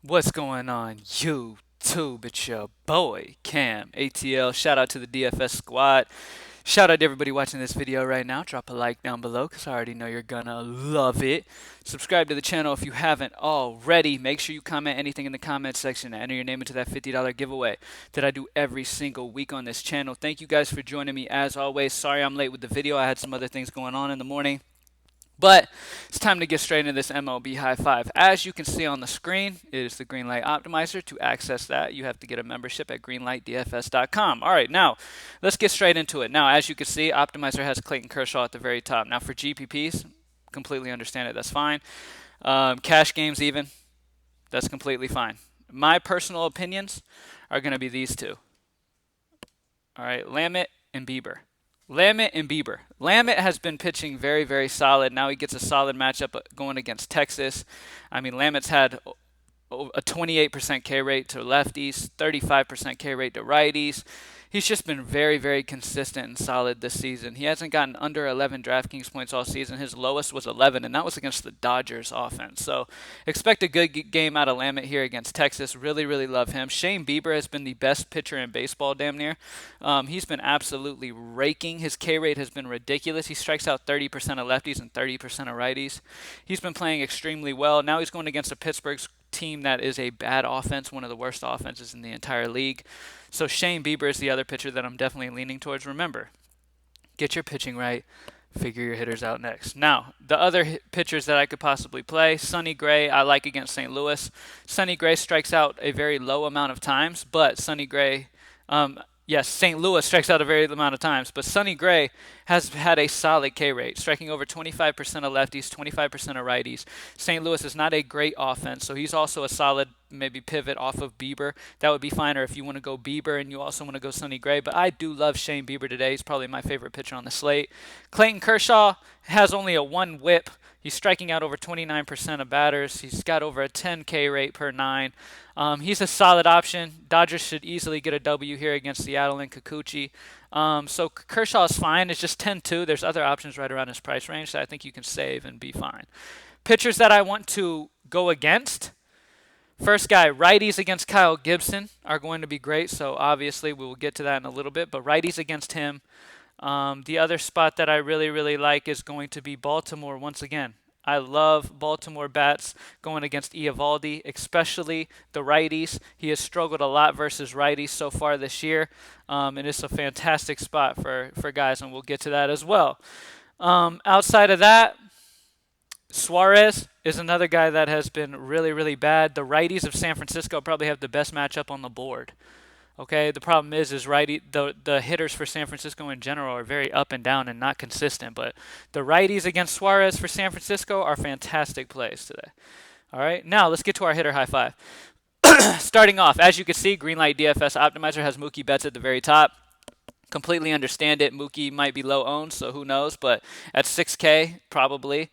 What's going on, YouTube? It's your boy, CamATL. Shout out to the DFS squad. Shout out to everybody watching this video right now. Drop a like down below because I already know you're gonna love it. Subscribe to the channel if you haven't already. Make sure you comment anything in the comment section to enter your name into that $50 giveaway that I do every single week on this channel. Thank you guys for joining me as always. Sorry I'm late with the video. I had some other things going on in the morning. But it's time to get straight into this MLB High Five. As you can see on the screen, it is the Greenlight Optimizer. To access that, you have to get a membership at greenlightdfs.com. All right, now let's get straight into it. Now, as you can see, Optimizer has Clayton Kershaw at the very top. Now, for GPPs, completely understand it. That's fine. Cash games, even, that's completely fine. My personal opinions are going to be these two. All right, Lamet and Bieber. Lamet and Bieber. Lamet has been pitching very, very solid. Now he gets a solid matchup going against Texas. I mean, Lamet's had a 28% K rate to lefties, 35% K rate to righties. He's just been very, very consistent and solid this season. He hasn't gotten under 11 DraftKings points all season. His lowest was 11, and that was against the Dodgers offense. So expect a good game out of Lamet here against Texas. Really, really love him. Shane Bieber has been the best pitcher in baseball, damn near. He's been absolutely raking. His K rate has been ridiculous. He strikes out 30% of lefties and 30% of righties. He's been playing extremely well. Now he's going against a Pittsburgh team that is a bad offense, one of the worst offenses in the entire league. So Shane Bieber is the other pitcher that I'm definitely leaning towards. Remember, get your pitching right, figure your hitters out next. Now, the other pitchers that I could possibly play, Sonny Gray, I like against St. Louis. Sonny Gray strikes out a very low amount of times, but Sonny Gray, yes, St. Louis strikes out a very amount of times, but Sonny Gray has had a solid K rate, striking over 25% of lefties, 25% of righties. St. Louis is not a great offense, so he's also a solid maybe pivot off of Bieber. That would be fine, or if you want to go Bieber and you also want to go Sonny Gray. But I do love Shane Bieber today. He's probably my favorite pitcher on the slate. Clayton Kershaw has only a 1 whip. He's striking out over 29% of batters. He's got over a 10K rate per 9. He's a solid option. Dodgers should easily get a W here against Seattle and Kikuchi. So Kershaw is fine. It's just 10-2. There's other options right around his price range that I think you can save and be fine. Pitchers that I want to go against. First guy, righties against Kyle Gibson are going to be great. So obviously we will get to that in a little bit. But righties against him. The other spot that I really, really like is going to be Baltimore once again. I love Baltimore bats going against Eovaldi, especially the righties. He has struggled a lot versus righties so far this year, and it's a fantastic spot for guys, and we'll get to that as well. Outside of that, Suarez is another guy that has been really, really bad. The righties of San Francisco probably have the best matchup on the board. Okay, the problem is the hitters for San Francisco in general are very up and down and not consistent. But the righties against Suarez for San Francisco are fantastic plays today. All right, now let's get to our hitter high five. Starting off, as you can see, Greenlight DFS Optimizer has Mookie Betts at the very top. Completely understand it. Mookie might be low owned, so who knows? But at 6K, probably.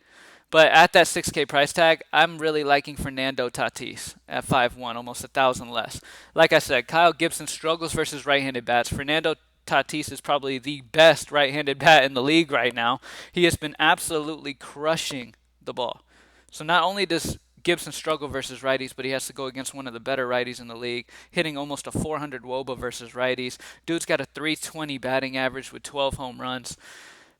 But at that 6K price tag, I'm really liking Fernando Tatis at 5-1, almost 1,000 less. Like I said, Kyle Gibson struggles versus right-handed bats. Fernando Tatis is probably the best right-handed bat in the league right now. He has been absolutely crushing the ball. So not only does Gibson struggle versus righties, but he has to go against one of the better righties in the league, hitting almost a 400 WOBA versus righties. Dude's got a 320 batting average with 12 home runs.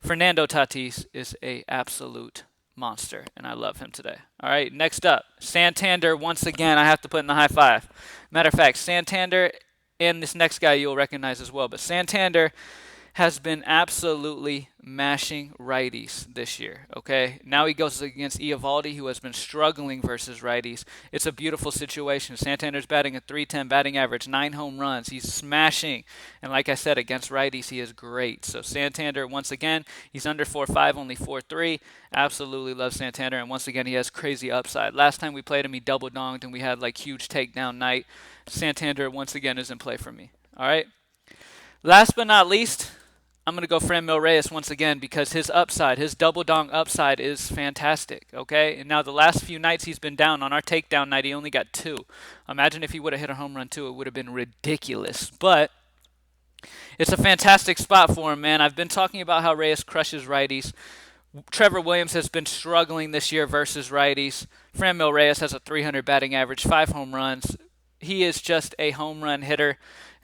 Fernando Tatis is a absolute monster, and I love him today. All right, next up, Santander. Once again, I have to put in the high five. Matter of fact, Santander and this next guy you'll recognize as well, but Santander has been absolutely mashing righties this year, okay? Now he goes against Eovaldi, who has been struggling versus righties. It's a beautiful situation. Santander's batting a 310 batting average, 9 home runs. He's smashing. And like I said, against righties, he is great. So Santander, once again, he's under 4.5, only 4.3. Absolutely love Santander. And once again, he has crazy upside. Last time we played him, he double donged, and we had like huge takedown night. Santander, once again, is in play for me. All right? Last but not least, I'm going to go Franmil Reyes once again because his upside, his double dong upside is fantastic, okay? And now the last few nights he's been down. On our takedown night, he only got 2. Imagine if he would have hit a home run too. It would have been ridiculous. But it's a fantastic spot for him, man. I've been talking about how Reyes crushes righties. Trevor Williams has been struggling this year versus righties. Franmil Reyes has a 300 batting average, 5 home runs. He is just a home run hitter.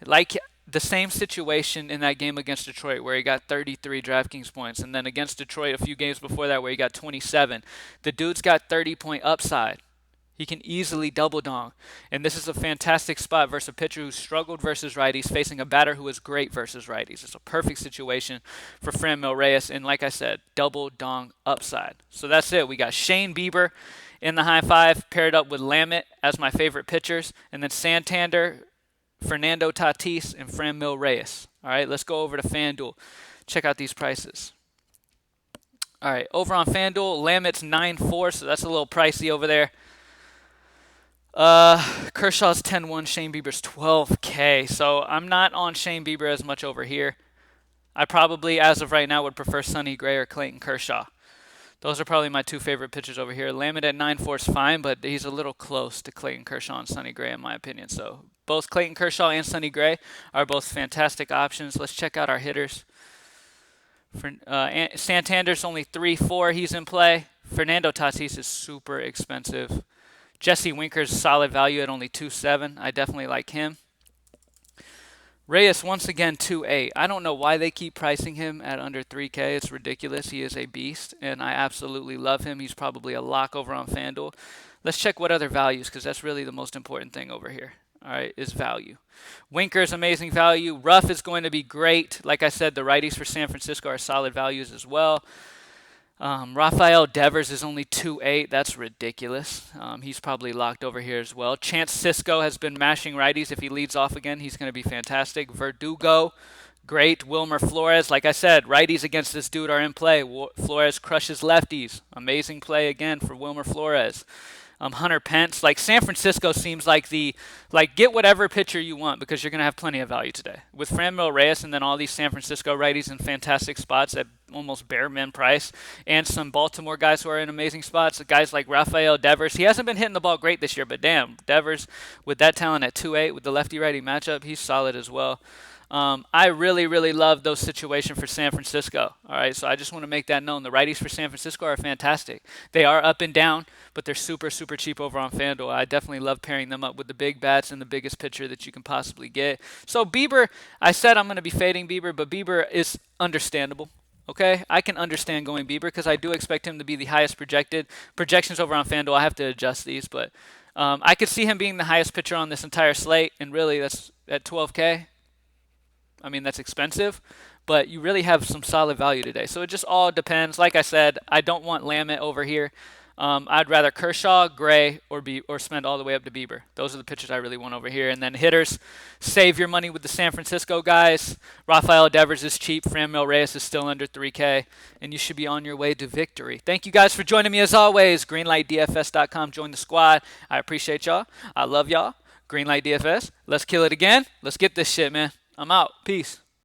Like the same situation in that game against Detroit where he got 33 DraftKings points, and then against Detroit a few games before that where he got 27. The dude's got 30-point upside. He can easily double dong. And this is a fantastic spot versus a pitcher who struggled versus righties, facing a batter who is great versus righties. It's a perfect situation for Franmil Reyes. And like I said, double dong upside. So that's it. We got Shane Bieber in the high five, paired up with Lamet as my favorite pitchers. And then Santander, Fernando Tatis, and Franmil Reyes. All right, let's go over to FanDuel. Check out these prices. All right, over on FanDuel, Lamet's 9.4, so that's a little pricey over there. Kershaw's 10-1, Shane Bieber's 12K. So I'm not on Shane Bieber as much over here. I probably, as of right now, would prefer Sonny Gray or Clayton Kershaw. Those are probably my two favorite pitchers over here. Lamet at 9.4 is fine, but he's a little close to Clayton Kershaw and Sonny Gray in my opinion. So both Clayton Kershaw and Sonny Gray are both fantastic options. Let's check out our hitters. Santander's only 3.4. He's in play. Fernando Tatis is super expensive. Jesse Winker's solid value at only 2.7. I definitely like him. Reyes, once again, 2.8. I don't know why they keep pricing him at under 3K. It's ridiculous. He is a beast, and I absolutely love him. He's probably a lock over on FanDuel. Let's check what other values, because that's really the most important thing over here. All right, is value. Winker's amazing value. Ruff is going to be great. Like I said, the righties for San Francisco are solid values as well. Rafael Devers is only 2.8. That's ridiculous. He's probably locked over here as well. Chance Cisco has been mashing righties. If he leads off again, he's going to be fantastic. Verdugo, great. Wilmer Flores, like I said, righties against this dude are in play. Flores crushes lefties. Amazing play again for Wilmer Flores. Hunter Pence, like San Francisco seems like get whatever pitcher you want because you're going to have plenty of value today. With Franmil Reyes and then all these San Francisco righties in fantastic spots at almost bare min price, and some Baltimore guys who are in amazing spots, guys like Rafael Devers. He hasn't been hitting the ball great this year, but damn, Devers with that talent at 2.8 with the lefty-righty matchup, he's solid as well. I really, really love those situations for San Francisco. All right, so I just want to make that known. The righties for San Francisco are fantastic. They are up and down, but they're super, super cheap over on FanDuel. I definitely love pairing them up with the big bats and the biggest pitcher that you can possibly get. So Bieber, I said I'm going to be fading Bieber, but Bieber is understandable. Okay, I can understand going Bieber because I do expect him to be the highest projected. Projections over on FanDuel, I have to adjust these, but I could see him being the highest pitcher on this entire slate, and really that's at 12K. I mean, that's expensive, but you really have some solid value today. So it just all depends. Like I said, I don't want Lamet over here. I'd rather Kershaw, Gray, or spend all the way up to Bieber. Those are the pitchers I really want over here. And then hitters, save your money with the San Francisco guys. Rafael Devers is cheap. Franmil Reyes is still under 3K, and you should be on your way to victory. Thank you guys for joining me as always. GreenlightDFS.com. Join the squad. I appreciate y'all. I love y'all. Greenlight DFS. Let's kill it again. Let's get this shit, man. I'm out. Peace.